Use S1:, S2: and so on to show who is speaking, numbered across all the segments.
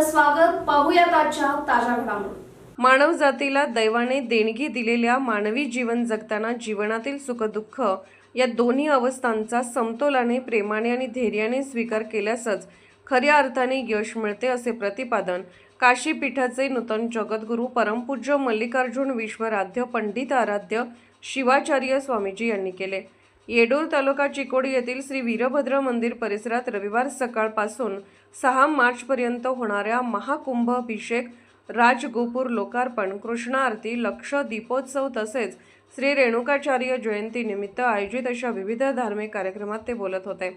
S1: आपलं स्वागत. पाहूयात आजच्या ताज्या घडामोडी.
S2: मानव जातीला दैवाने देणगी दिलेल्या मानवी जीवन जगताना जीवनातील सुखदुःख या दोन्ही अवस्थांचा समतोलाने, प्रेमाने आणि धैर्याने स्वीकार केल्यासच खऱ्या अर्थाने यश मिळते, असे प्रतिपादन काशी पीठाचे नूतन जगद्गुरू परमपूज्य मल्लिकार्जुन विश्वराध्य पंडित आराध्य शिवाचार्य स्वामीजी यांनी केले. येडूर तालुका चिकोडी येथील श्री वीरभद्र मंदिर परिसरात रविवार सकाळपासून 6 मार्चपर्यंत होणाऱ्या महाकुंभाभिषेक, राजगोपुर लोकार्पण, कृष्ण आरती, लक्ष दीपोत्सव तसेच श्री रेणुकाचार्य जयंतीनिमित्त आयोजित अशा विविध धार्मिक कार्यक्रमात ते बोलत होते.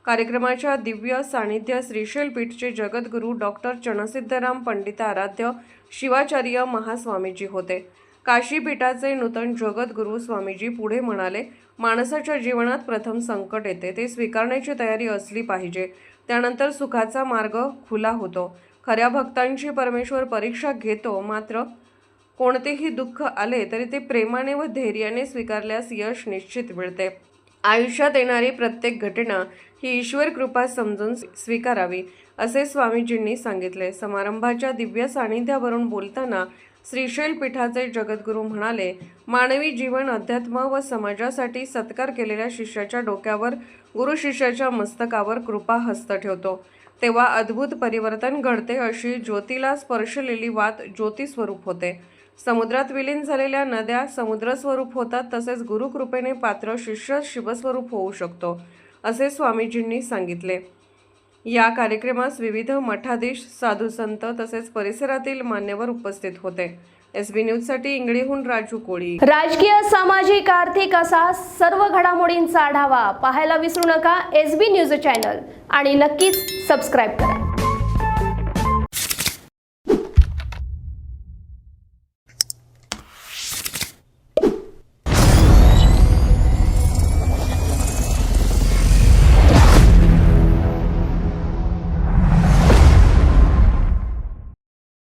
S2: कार्यक्रमाच्या दिव्य सानिध्य श्रीशैलपीठचे जगद्गुरू डॉक्टर चणसिद्धराम पंडित आराध्य शिवाचार्य महास्वामीजी होते. काशी पीठाचे नूतन जगद्गुरू स्वामीजी पुढे म्हणाले, माणसाच्या जीवनात प्रथम संकट येते, ते स्वीकारण्याची तयारी असली पाहिजे. त्यानंतर सुखाचा मार्ग खुला होतो. खऱ्या भक्तांची परमेश्वर परीक्षा घेतो. मात्र कोणतेही दुःख आले तरी ते प्रेमाने व धैर्याने स्वीकारल्यास यश निश्चित मिळते. आयुष्यात येणारी प्रत्येक घटना ही ईश्वर कृपा समजून स्वीकारावी, असे स्वामीजींनी सांगितले. समारंभाच्या दिव्य सानिध्यावरून बोलताना श्रीशैल पीठाचे जगद्गुरू म्हणाले, मानवी जीवन अध्यात्म व समाजासाठी सत्कार केलेल्या शिष्याच्या डोक्यावर गुरु शिष्याच्या मस्तकावर कृपा हस्त ठेवतो, तेव्हा अद्भुत परिवर्तन घडते. अशी ज्योतीला स्पर्शलेली वात ज्योती स्वरूप होते. समुद्रात विलीन झालेल्या नद्या समुद्र स्वरूप होतात, तसेच गुरुकृपेने पात्र शिष्य शिवस्वरूप होऊ शकतो, असे स्वामीजींनी सांगितले. या कार्यक्रमास विविध मठाधीश, साधू संत तसेच परिसरातील मान्यवर उपस्थित होते. SB न्यूजसाठी इंगळीहून राजू कोळी.
S1: राजकीय, सामाजिक, आर्थिक असा सर्व घडामोडींचा आढावा पाहायला विसरू नका SB न्यूज चॅनल आणि नक्कीच सबस्क्राईब करा.